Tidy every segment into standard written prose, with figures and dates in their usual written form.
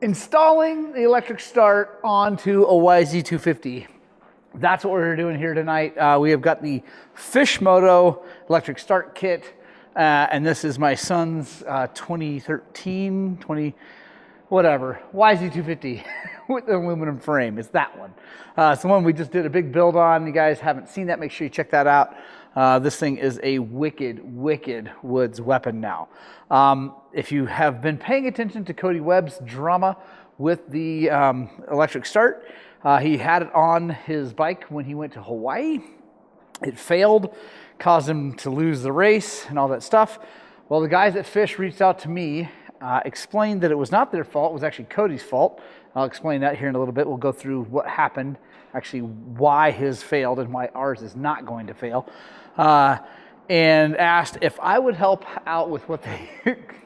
Installing the electric start onto a YZ250. That's what we're doing here tonight. We have got the Fisch Moto electric start kit, and this is my son's 2013, whatever, YZ250 with the aluminum frame. It's that one. It's the one we just did a big build on. You guys haven't seen that, make sure you check that out. This thing is a wicked woods weapon now. If you have been paying attention to Cody Webb's drama with the electric start, he had it on his bike when he went to Hawaii. It failed, caused him to lose the race and all that stuff. Well, the guys at Fisch reached out to me, explained that it was not their fault, it was actually Cody's fault. I'll explain that here in a little bit. We'll go through what happened, actually why his failed and why ours is not going to fail. And asked if I would help out with what they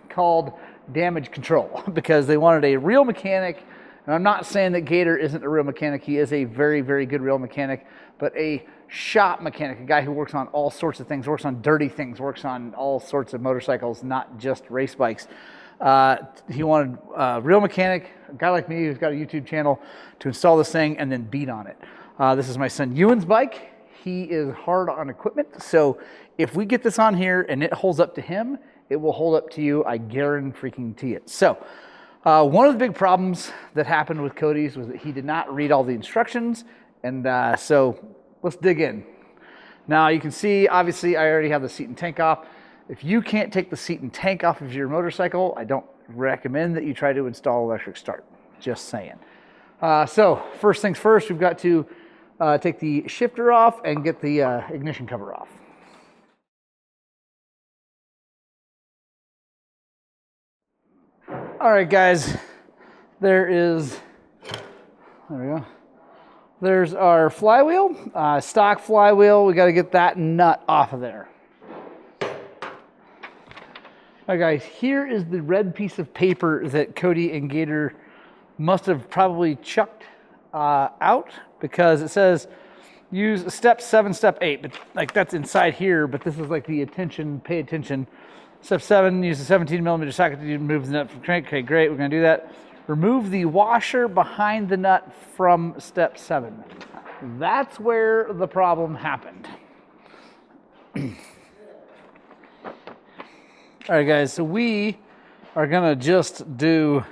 called damage control, because they wanted a real mechanic. And I'm not saying that Gator isn't a real mechanic. He is a very good real mechanic, but a shop mechanic, a guy who works on all sorts of things, works on dirty things, works on all sorts of motorcycles, not just race bikes. He wanted a real mechanic, a guy like me who's got a YouTube channel, to install this thing and then beat on it. This is my son Ewan's bike. He is hard on equipment, so if we get this on here and it holds up to him, it will hold up to you. I guarantee it. So one of the big problems that happened with Cody's was that he did not read all the instructions, and so let's dig in. Now you can see, obviously, I already have the seat and tank off. If you can't take the seat and tank off of your motorcycle, I don't recommend that you try to install electric start. Just saying. So first things first, we've got to take the shifter off and get the ignition cover off. All right, guys, there we go. There's our flywheel, stock flywheel. We got to get that nut off of there. All right, guys, here is the red piece of paper that Cody and Gator must have probably chucked out, because it says use step 7, step 8, but like that's inside here, but this is like the attention, pay attention. Step 7, use a 17mm socket to remove the nut from the crank. Okay, great, we're gonna do that. Remove the washer behind the nut from step 7. That's where the problem happened. All right, guys, so we are gonna just do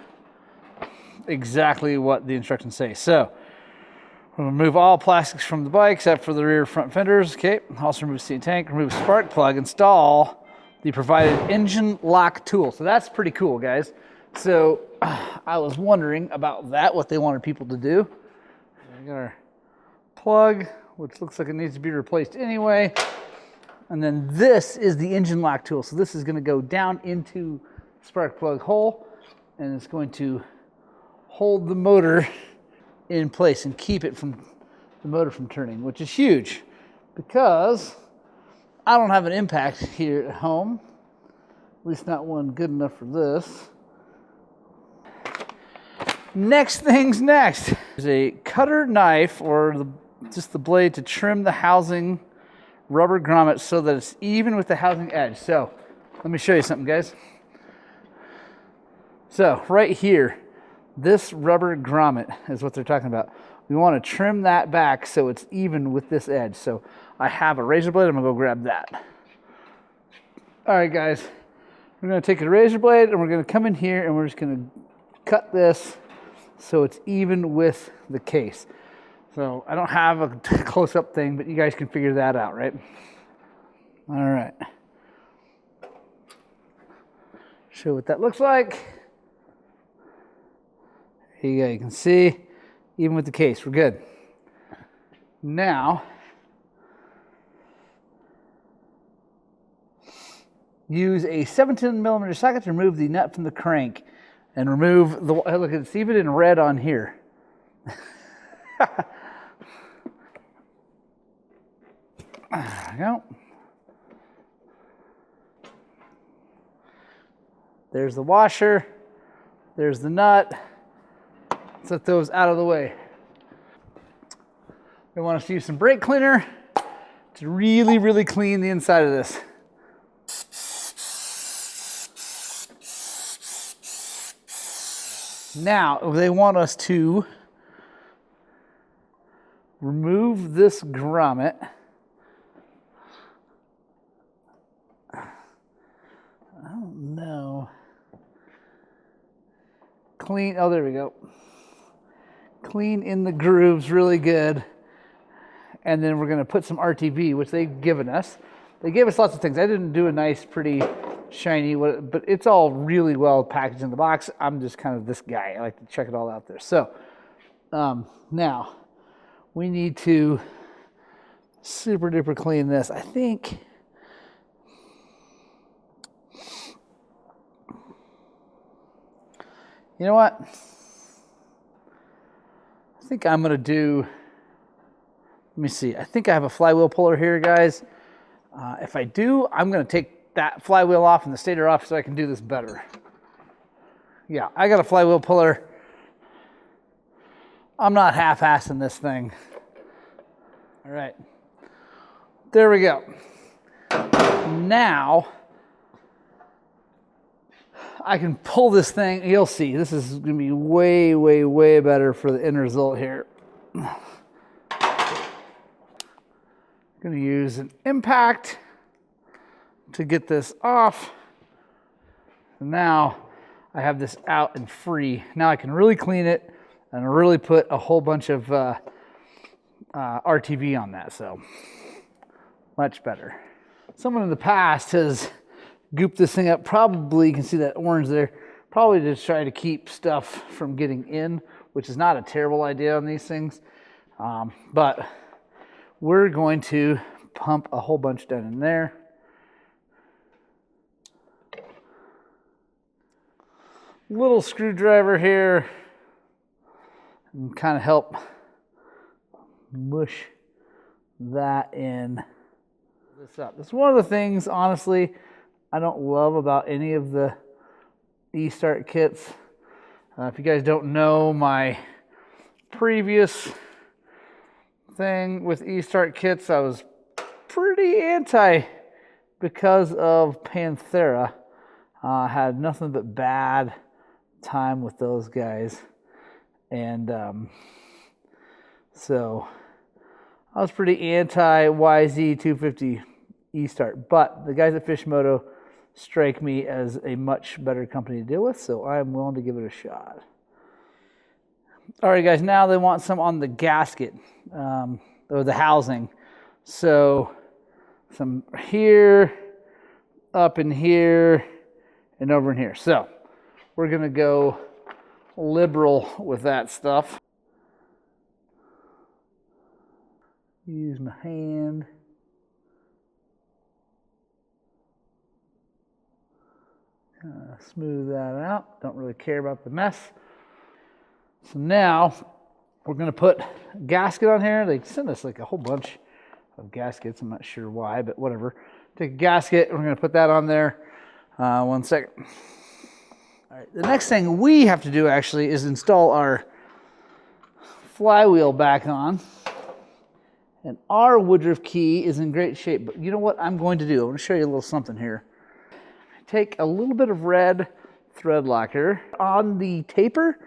exactly what the instructions say. So, we'll remove all plastics from the bike except for the rear front fenders. Okay, also remove seat and tank, remove spark plug, install the provided engine lock tool. So that's pretty cool, guys. So I was wondering about that, what they wanted people to do. We got our plug, which looks like it needs to be replaced anyway. And then this is the engine lock tool. So this is going to go down into the spark plug hole, and it's going to hold the motor in place and keep it from the motor from turning, which is huge because I don't have an impact here at home, at least not one good enough for this. Next thing's next. There's a cutter knife, or just the blade to trim the housing rubber grommet so that it's even with the housing edge. So let me show you something, guys. So right here, this rubber grommet is what they're talking about. We want to trim that back so it's even with this edge. So I have a razor blade. I'm going to go grab that. All right, guys. We're going to take a razor blade and we're going to come in here and we're just going to cut this so it's even with the case. So I don't have a close-up thing, but you guys can figure that out, right? All right. Show what that looks like. Here you go. You can see, even with the case, we're good. Now, use a 17mm socket to remove the nut from the crank and remove the, look, it's even in red on here. There we go. There's the washer. There's the nut. Set those out of the way. We want to use some brake cleaner to really clean the inside of this. Now, they want us to remove this grommet. I don't know. Clean, oh, there we go. Clean in the grooves really good. And then we're going to put some RTV, which they've given us. They gave us lots of things. I didn't do a nice, pretty, shiny, but it's all really well packaged in the box. I'm just kind of this guy. I like to check it all out there. So now we need to super duper clean this. I think you know what? I think I'm going to do, let me see. I think I have a flywheel puller here, guys. If I do, I'm going to take that flywheel off and the stator off so I can do this better. Yeah, I got a flywheel puller. I'm not half-assing this thing. All right. There we go. Now, I can pull this thing. You'll see, this is going to be way, way, way better for the end result here. Going to use an impact to get this off. And now I have this out and free. Now I can really clean it and really put a whole bunch of RTV on that. So much better. Someone in the past has gooped this thing up. Probably, you can see that orange there. Probably to try to keep stuff from getting in, which is not a terrible idea on these things. But we're going to pump a whole bunch down in there. Little screwdriver here and kind of help mush that in. This up. This is one of the things, honestly, I don't love about any of the e-start kits. If you guys don't know my previous thing with e-start kits, I was pretty anti because of Panthera. I had nothing but bad time with those guys, and so I was pretty anti YZ250 e-start, but the guys at Fisch Moto strike me as a much better company to deal with, so I'm willing to give it a shot. All right, guys, now they want some on the gasket, or the housing. So some here, up in here, and over in here. So we're going to go liberal with that stuff. Use my hand. Smooth that out. Don't really care about the mess. So now we're going to put a gasket on here. They sent us like a whole bunch of gaskets. I'm not sure why, but whatever. Take a gasket. We're going to put that on there. 1 second. All right. The next thing we have to do actually is install our flywheel back on. And our Woodruff key is in great shape. But you know what I'm going to do? I'm going to show you a little something here. Take a little bit of red thread locker on the taper,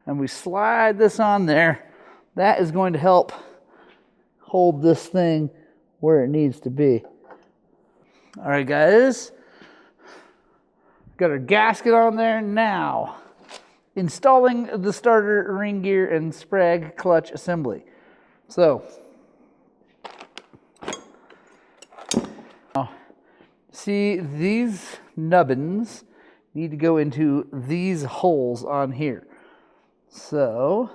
and we slide this on there. That is going to help hold this thing where it needs to be. All right, guys. Got our gasket on there. Now, installing the starter ring gear and sprag clutch assembly. So, see, these nubbins need to go into these holes on here. So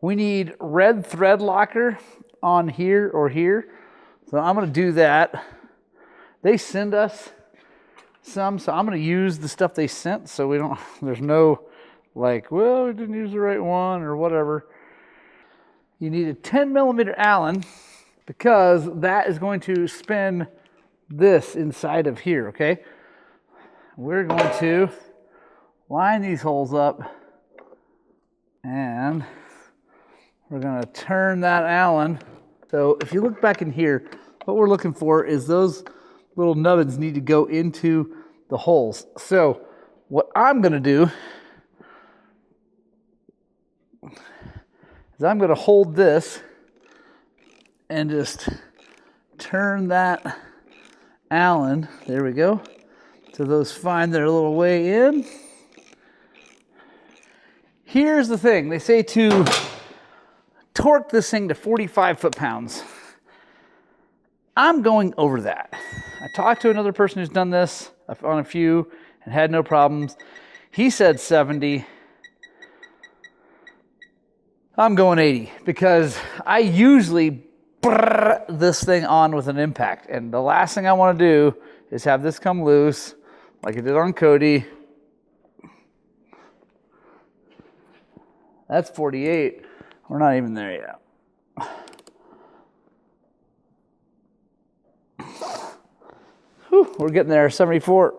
we need red thread locker on here or here. So I'm going to do that. They send us some, so I'm going to use the stuff they sent so we don't, there's no like, well, we didn't use the right one or whatever. You need a 10 millimeter Allen because that is going to spin this inside of here, okay? We're going to line these holes up and we're going to turn that Allen. So if you look back in here, what we're looking for is those little nubbins need to go into the holes. So what I'm going to do is I'm going to hold this and just turn that Allen, there we go, so those find their little way in. Here's the thing, they say to torque this thing to 45 foot-pounds. I'm going over that. I talked to another person who's done this on a few and had no problems. He said 70. I'm going 80 because I usually this thing on with an impact. And the last thing I want to do is have this come loose like I did on Cody. That's 48. We're not even there yet. Whew, we're getting there. 74.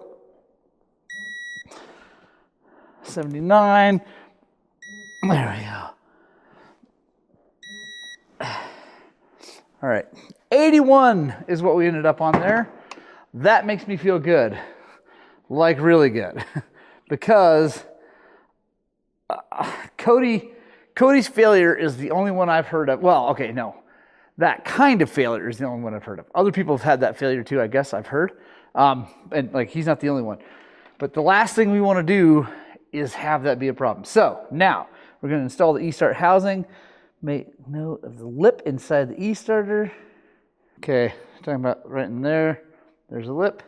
79. There we go. All right. 81 is what we ended up on there. That makes me feel good. Like really good. Because Cody's failure is the only one I've heard of. Well, okay, no. That kind of failure is the only one I've heard of. Other people have had that failure too, I guess I've heard. And like he's not the only one. But the last thing we want to do is have that be a problem. So now we're going to install the e-start housing. Make note of the lip inside the e-starter. Okay, talking about right in there. There's a lip.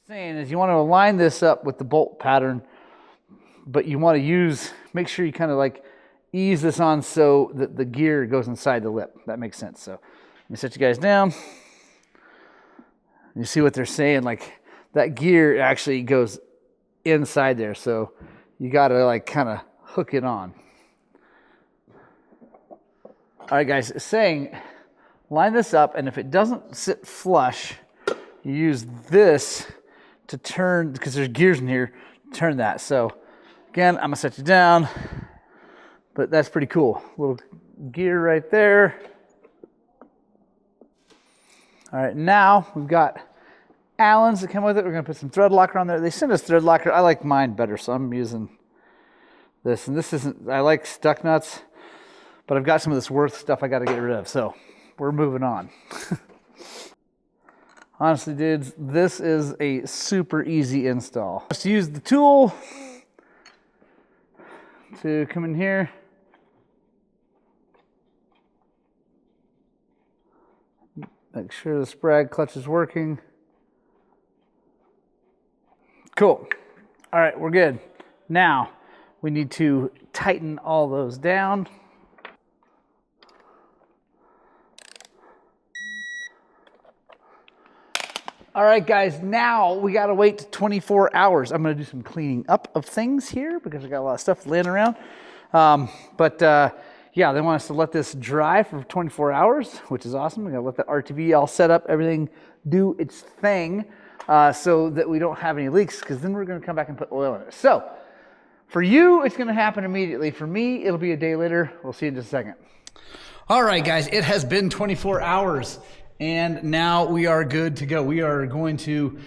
Saying is you want to align this up with the bolt pattern, but you want to make sure you kind of like ease this on so that the gear goes inside the lip. That makes sense. So let me set you guys down. You see what they're saying? Like that gear actually goes inside there. So you got to like kind of hook it on. All right, guys, it's saying line this up, and if it doesn't sit flush, you use this to turn, because there's gears in here, turn that. So again, I'm gonna set you down, but that's pretty cool. Little gear right there. All right, now we've got Allens that come with it. We're gonna put some thread locker on there. They sent us thread locker. I like mine better, so I'm using this. And this isn't, I like stuck nuts, but I've got some of this Worth stuff I got to get rid of. So we're moving on. Honestly, dudes, this is a super easy install. Just use the tool to come in here. Make sure the sprag clutch is working. Cool. All right, we're good. Now we need to tighten all those down. All right, guys, now we got to wait 24 hours. I'm going to do some cleaning up of things here because I got a lot of stuff laying around. Yeah, they want us to let this dry for 24 hours, which is awesome. We're going to let the RTV all set up, everything do its thing so that we don't have any leaks, because then we're going to come back and put oil in it. So for you, it's going to happen immediately. For me, it'll be a day later. We'll see you in just a second. All right, guys, it has been 24 hours. And now we are good to go. We are going to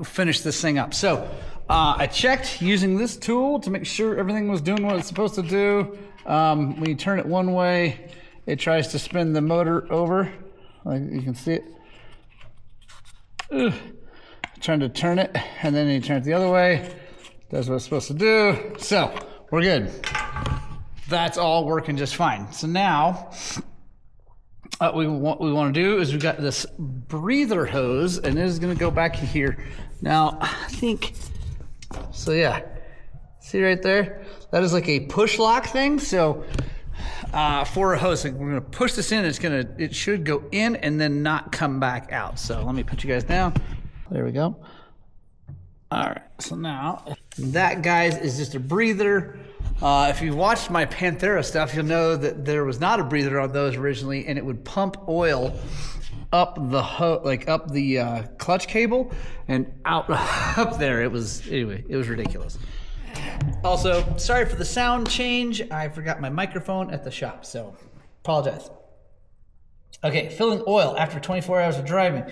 finish this thing up. So I checked using this tool to make sure everything was doing what it's supposed to do. When you turn it one way, it tries to spin the motor over. Like you can see it. Trying to turn it, and then you turn it the other way. Does what it's supposed to do. So we're good. That's all working just fine. So now what we want to do is we've got this breather hose, and it is going to go back here. Now, I think, so yeah, see right there? That is like a push lock thing. So for a hose, we're going to push this in. It should go in and then not come back out. So let me put you guys down. There we go. All right, so now that, guys, is just a breather. If you've watched my Panthera stuff, you'll know that there was not a breather on those originally, and it would pump oil up the clutch cable and out up there. It was ridiculous. Also, sorry for the sound change. I forgot my microphone at the shop, so apologize. Okay, filling oil after 24 hours of drying.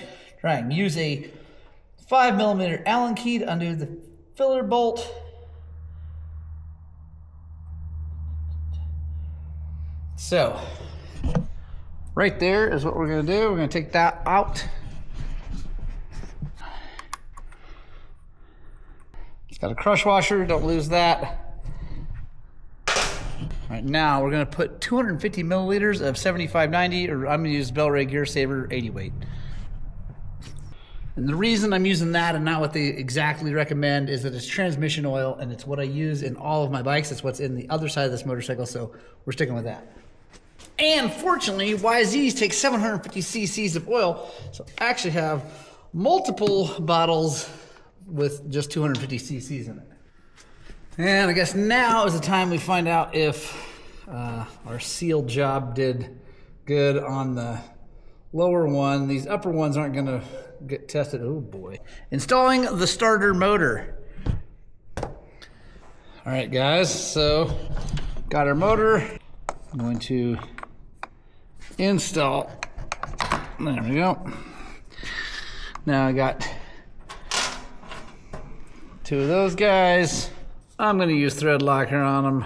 Use a 5mm Allen key to undo the filler bolt. So, right there is what we're gonna do. We're gonna take that out. It's got a crush washer, don't lose that. All right, now we're gonna put 250 milliliters of 7590, or I'm gonna use Bel-Ray Gear Saver 80 weight. And the reason I'm using that and not what they exactly recommend is that it's transmission oil, and it's what I use in all of my bikes. It's what's in the other side of this motorcycle, so we're sticking with that. And fortunately, YZs take 750 cc's of oil, so I actually have multiple bottles with just 250 cc's in it. And I guess now is the time we find out if our seal job did good on the lower one. These upper ones aren't gonna get tested. Oh boy. Installing the starter motor. All right, guys, so got our motor. I'm going to install. There we go. Now I got two of those guys. I'm going to use thread locker on them.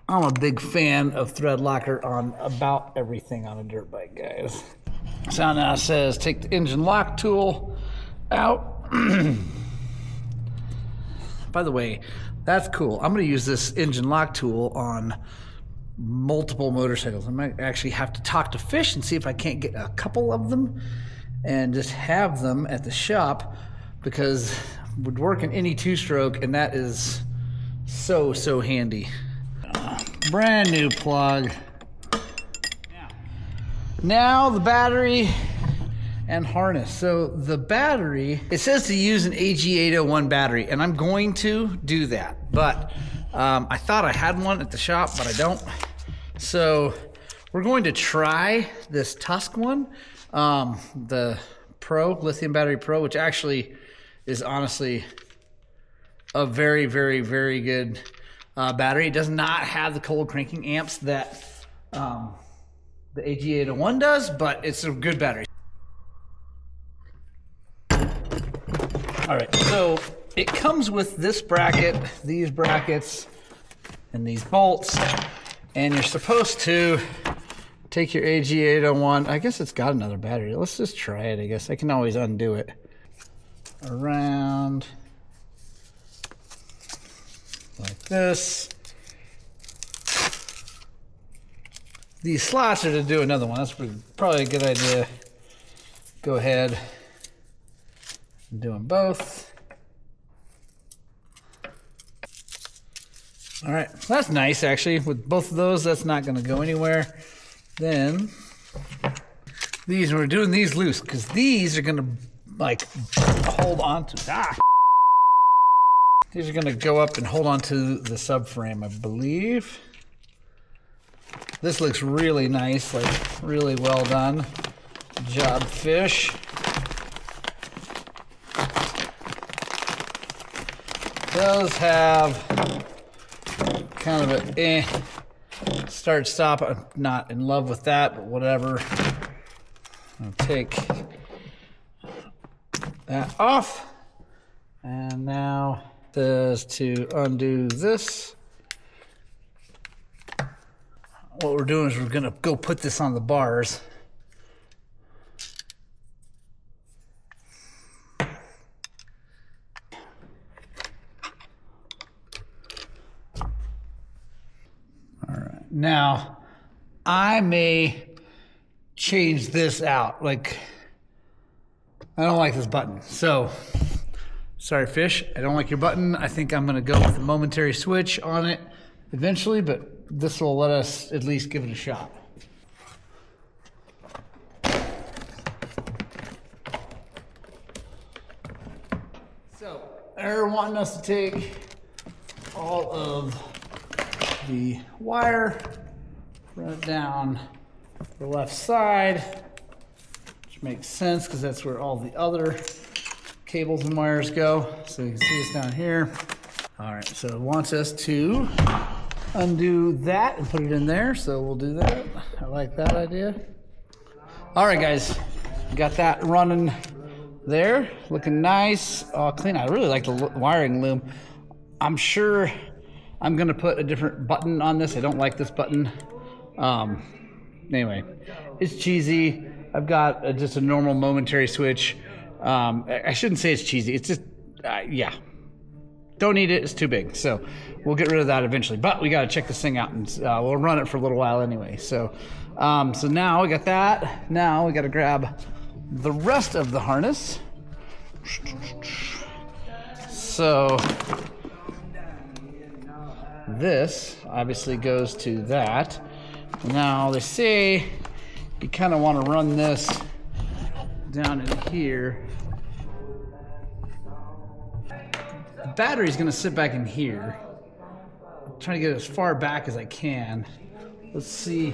I'm a big fan of thread locker on about everything on a dirt bike, guys. So now it says take the engine lock tool out. By the way, that's cool. I'm going to use this engine lock tool on multiple motorcycles. I might actually have to talk to Fisch and see if I can't get a couple of them and just have them at the shop, because it would work in any two-stroke, and that is so handy. Brand new plug. Now the battery and harness. So the battery, it says to use an AG801 battery, and I'm going to do that, but I thought I had one at the shop, but I don't. So we're going to try this Tusk one, the Pro, Lithium Battery Pro, which actually is honestly a very good battery. It does not have the cold cranking amps that the AG801 does, but it's a good battery. All right, so it comes with this bracket, these brackets, and these bolts, and you're supposed to take your AG801. I guess it's got another battery. Let's just try it, I guess. I can always undo it. Around like this. These slots are to do another one. That's probably a good idea. Go ahead and do them both. All right, that's nice actually. With both of those, that's not gonna go anywhere. Then these, we're doing these loose because these are gonna like hold on to, these are gonna go up and hold on to the subframe, I believe. This looks really nice, like really well done. Good job, Fisch. Those have kind of a start stop. I'm not in love with that, but whatever. I'll take that off. And now it says to undo this. What we're doing is we're gonna go put this on the bars. Now, I may change this out. Like, I don't like this button. So, sorry, Fisch, I don't like your button. I think I'm gonna go with a momentary switch on it eventually, but this will let us at least give it a shot. So, they're wanting us to take all of the wire, run it down the left side, which makes sense because that's where all the other cables and wires go. So you can see this down here. All right, so it wants us to undo that and put it in there, so we'll do that. I like that idea. All right, guys, got that running there, looking nice, all clean. I really like the wiring loom. I'm sure I'm gonna put a different button on this. I don't like this button. Anyway, it's cheesy. I've got just a normal momentary switch. I shouldn't say it's cheesy. It's just, yeah. Don't need it, it's too big. So we'll get rid of that eventually. But we gotta check this thing out, and we'll run it for a little while anyway. So, so now we got that. Now we gotta grab the rest of the harness. So this obviously goes to that. Now they say you kind of want to run this down in here. The battery's going to sit back in here. I'm trying to get it as far back as I can. Let's see.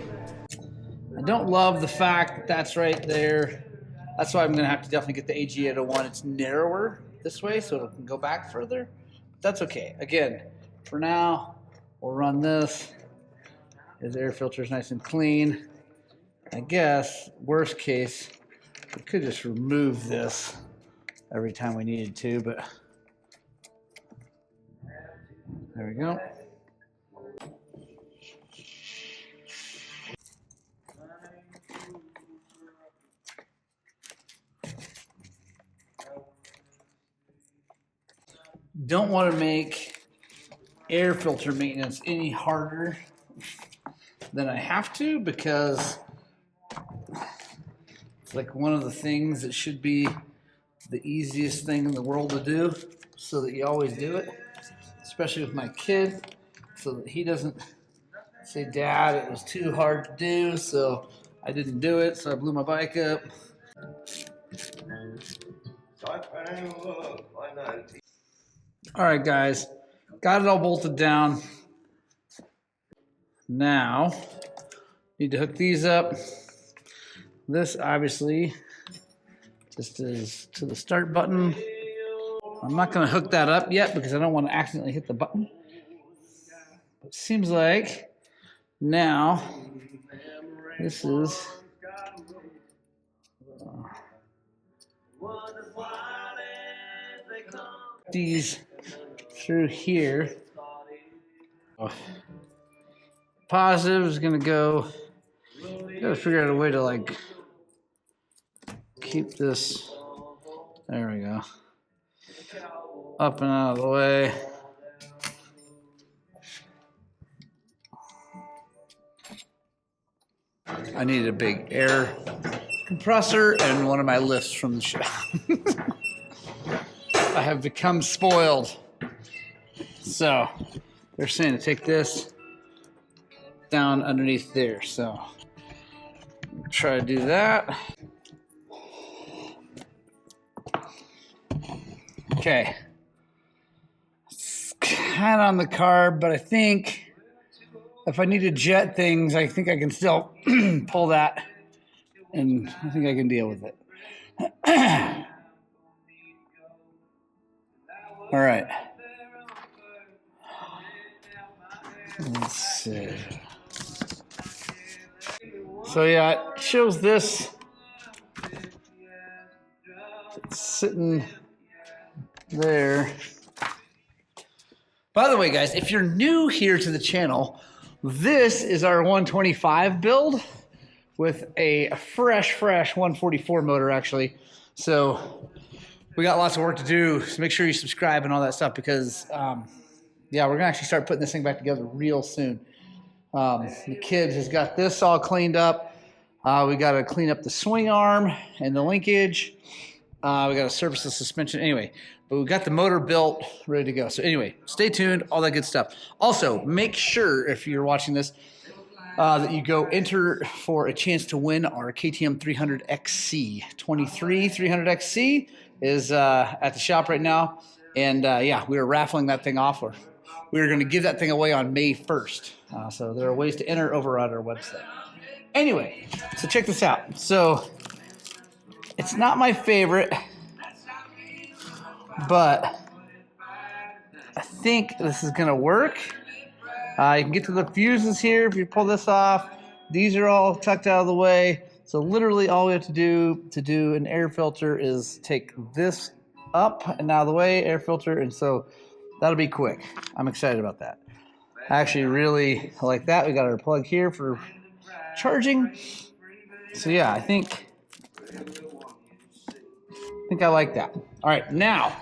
I don't love the fact that that's right there. That's why I'm going to have to definitely get the AG801. It's narrower this way, so it can go back further. But that's okay. Again, for now, we'll run this. His air filter is nice and clean. I guess, worst case, we could just remove this every time we needed to, but there we go. Don't want to make air filter maintenance any harder than I have to, because it's like one of the things that should be the easiest thing in the world to do, so that you always do it, especially with my kid, so that he doesn't say, Dad, it was too hard to do, so I didn't do it, so I blew my bike up. All right, guys, got it all bolted down. Now, need to hook these up. This obviously just is to the start button. I'm not going to hook that up yet because I don't want to accidentally hit the button. But it seems like now this is these through here. Positive is gonna go. Gotta figure out a way to like keep this. There we go. Up and out of the way. I needed a big air compressor and one of my lifts from the shop. I have become spoiled. So they're saying to take this down underneath there. So try to do that. Okay. It's kind of on the carb, but I think if I need to jet things, I think I can still pull that, and I think I can deal with it. All right. Let's see. So yeah, it shows this. It's sitting there. By the way, guys, if you're new here to the channel, this is our 125 build with a fresh 144 motor, actually. So we got lots of work to do. So make sure you subscribe and all that stuff, because yeah, we're gonna actually start putting this thing back together real soon. The kid has got this all cleaned up. We got to clean up the swing arm and the linkage. We got to service the suspension. Anyway, but we got the motor built, ready to go. So anyway, stay tuned, all that good stuff. Also, make sure if you're watching this that you go enter for a chance to win our KTM 300XC. 23 300XC is at the shop right now. And yeah, we are raffling that thing off. We are going to give that thing away on May 1st. So there are ways to enter over on our website. Anyway, so check this out. So it's not my favorite, but I think this is going to work. You can get to the fuses here if you pull this off. These are all tucked out of the way. So literally all we have to do an air filter is take this up and out of the way, air filter, and so that'll be quick. I'm excited about that. I actually really like that. We got our plug here for charging. So yeah, I think I like that. All right, now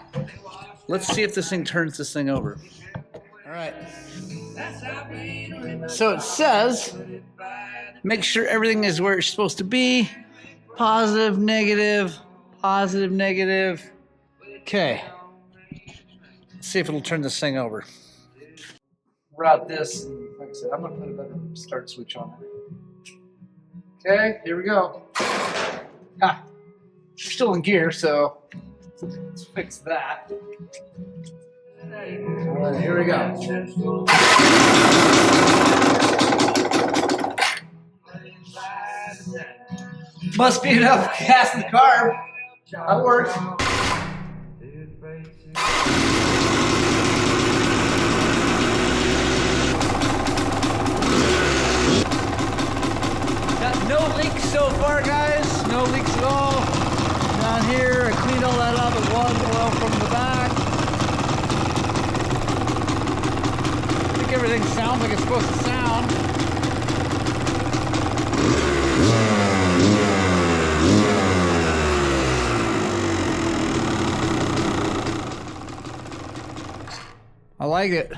let's see if this thing turns this thing over. All right. So it says, make sure everything is where it's supposed to be. Positive, negative, positive, negative. Okay. Let's see if it'll turn this thing over. Route this. Like I said, I'm gonna put a better start switch on it. Okay, here we go. Ah, still in gear, so let's fix that. Here we go. Must be enough gas in the carb. That works. Got no leaks so far, guys. No leaks at all. Down here, I cleaned all that up. It was oil from the back. I think everything sounds like it's supposed to sound. I like it.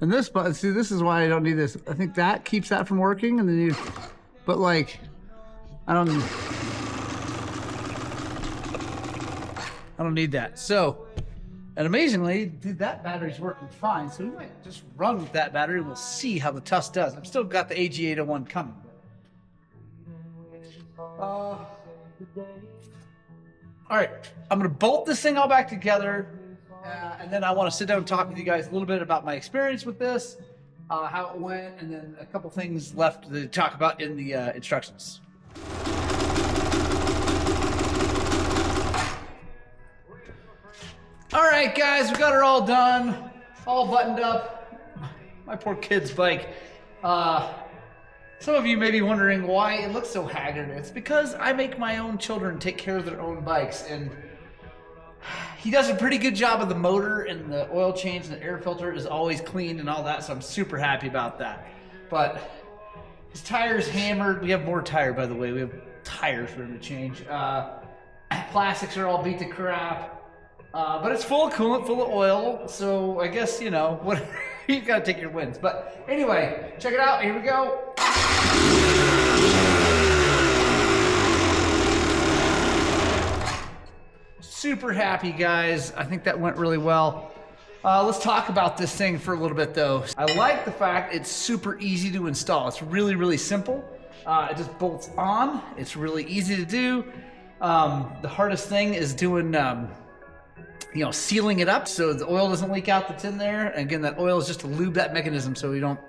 And this button, see, this is why I don't need this. I think that keeps that from working, and then you, but like, I don't need that. So, and amazingly, dude, that battery's working fine. So we might just run with that battery and we'll see how the Tusk does. I've still got the AG801 coming. All right, I'm gonna bolt this thing all back together. And then I want to sit down and talk with you guys a little bit about my experience with this, how it went, and then a couple things left to talk about in the instructions. All right, guys, we got her all done, all buttoned up. My poor kid's bike. Some of you may be wondering why it looks so haggard. It's because I make my own children take care of their own bikes, and he does a pretty good job of the motor, and the oil change and the air filter is always clean and all that, so I'm super happy about that. But his tire's hammered. We have more tire, by the way. We have tires for him to change. Plastics are all beat to crap. But it's full of coolant, full of oil, so I guess, you know, whatever. You gotta take your wins. But anyway, check it out. Here we go. Super happy, guys. I think that went really well. Let's talk about this thing for a little bit, though. I like the fact it's super easy to install. It's really, really simple. It just bolts on. It's really easy to do. The hardest thing is doing, you know, sealing it up so the oil doesn't leak out that's in there. And again, that oil is just to lube that mechanism so you don't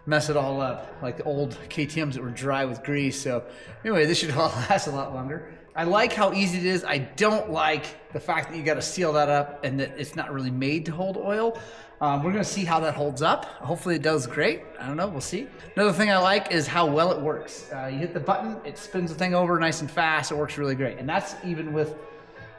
mess it all up like the old KTMs that were dry with grease. So anyway, this should all last a lot longer. I like how easy it is. I don't like the fact that you got to seal that up and that it's not really made to hold oil. We're going to see how that holds up. Hopefully it does great. I don't know. We'll see. Another thing I like is how well it works. You hit the button, it spins the thing over nice and fast. It works really great. And that's even with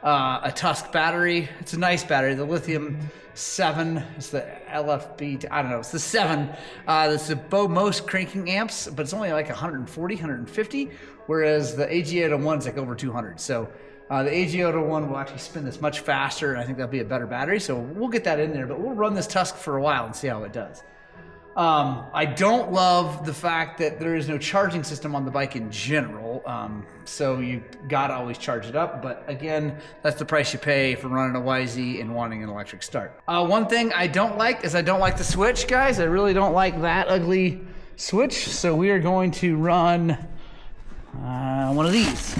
a Tusk battery. It's a nice battery. The lithium 7, it's the LFB, I don't know, it's the 7. It's the most cranking amps, but it's only like 140, 150, whereas the AG801 is like over 200. So the AG801 will actually spin this much faster, and I think that'll be a better battery. So we'll get that in there, but we'll run this Tusk for a while and see how it does. I don't love the fact that there is no charging system on the bike in general, so you gotta always charge it up, but again, that's the price you pay for running a YZ and wanting an electric start. One thing I don't like is I don't like the switch, guys. I really don't like that ugly switch, so we are going to run one of these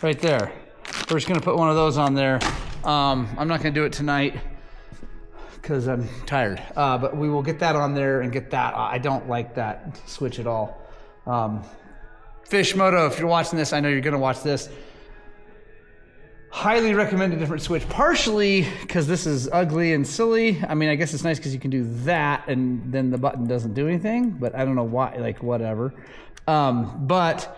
right there. We're just gonna put one of those on there. I'm not gonna do it tonight because I'm tired, but we will get that on there and get that. I don't like that switch at all. Fisch Moto, if you're watching this, I know you're gonna watch this. Highly recommend a different switch, partially because this is ugly and silly. I mean, I guess it's nice because you can do that and then the button doesn't do anything, but I don't know why, like whatever. But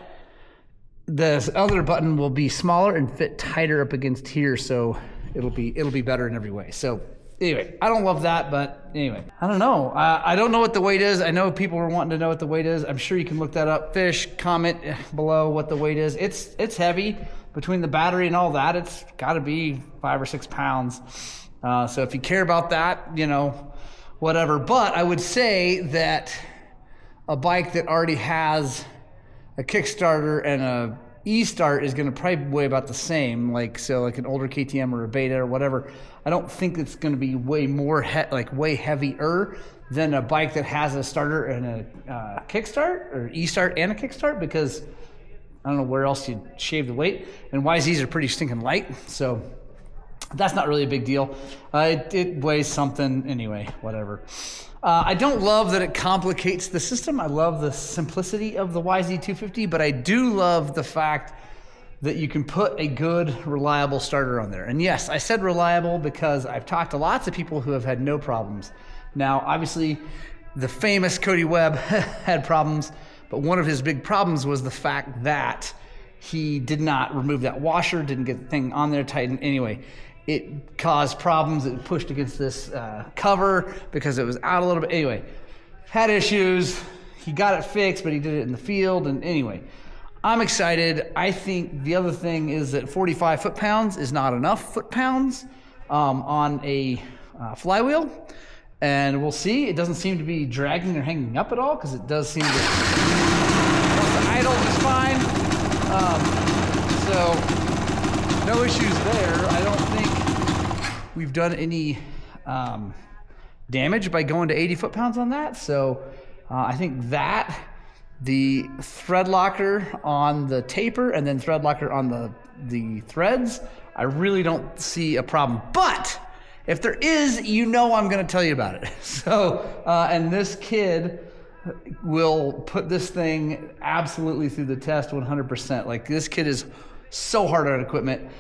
this other button will be smaller and fit tighter up against here, so it'll be better in every way. So Anyway, I don't love that, but anyway, I don't know. I don't know what the weight is. I know people are wanting to know what the weight is. I'm sure you can look that up. Fish, comment below what the weight is. It's heavy. Between the battery and all that, it's got to be 5 or 6 pounds. So if you care about that, you know, whatever. But I would say that a bike that already has a Kickstarter and a E-Start is going to probably weigh about the same, like an older KTM or a Beta or whatever. I don't think it's going to be way more way heavier than a bike that has a starter and a Kickstart or E-Start and a Kickstart, because I don't know where else you'd shave the weight. And YZs are pretty stinking light, so that's not really a big deal. It weighs something anyway, whatever. I don't love that it complicates the system. I love the simplicity of the YZ250, but I do love the fact that you can put a good, reliable starter on there. And yes, I said reliable because I've talked to lots of people who have had no problems. Now, obviously, the famous Cody Webb had problems, but one of his big problems was the fact that he did not remove that washer, didn't get the thing on there tightened. Anyway, it caused problems. It pushed against this cover because it was out a little bit. Anyway, had issues. He got it fixed, but he did it in the field. And anyway, I'm excited. I think the other thing is that 45 foot-pounds is not enough foot-pounds on a flywheel. And we'll see. It doesn't seem to be dragging or hanging up at all, because it does seem to, once the idle is fine. So no issues there. I don't think we've done any damage by going to 80 foot-pounds on that. So I think that the thread locker on the taper and then thread locker on the threads, I really don't see a problem. But if there is, you know I'm going to tell you about it. So, and this kid will put this thing absolutely through the test 100%. Like, this kid is so hard on equipment,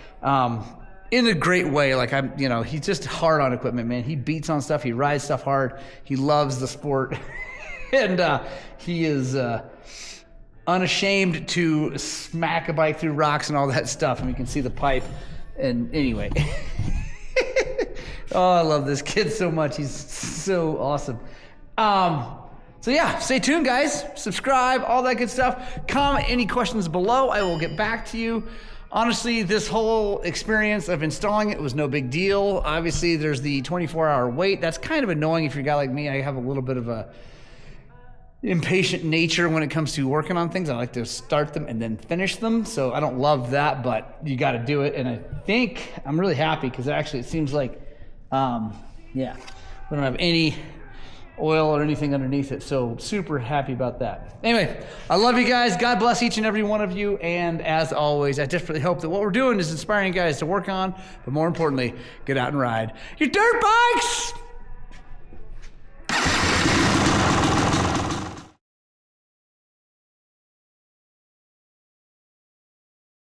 in a great way. Like, he's just hard on equipment, man. He beats on stuff. He rides stuff hard. He loves the sport. And he is unashamed to smack a bike through rocks and all that stuff. And you can see the pipe. And anyway, oh, I love this kid so much. He's so awesome. So yeah, stay tuned, guys. Subscribe, all that good stuff. Comment any questions below. I will get back to you. Honestly, this whole experience of installing it was no big deal. Obviously, there's the 24-hour wait. That's kind of annoying if you're a guy like me. I have a little bit of a impatient nature when it comes to working on things. I like to start them and then finish them. So I don't love that, but you got to do it. And I think I'm really happy because actually it seems like, yeah, we don't have any oil or anything underneath it. So super happy about that. Anyway, I love you guys. God bless each and every one of you. And as always, I desperately hope that what we're doing is inspiring you guys to work on, but more importantly, get out and ride your dirt bikes.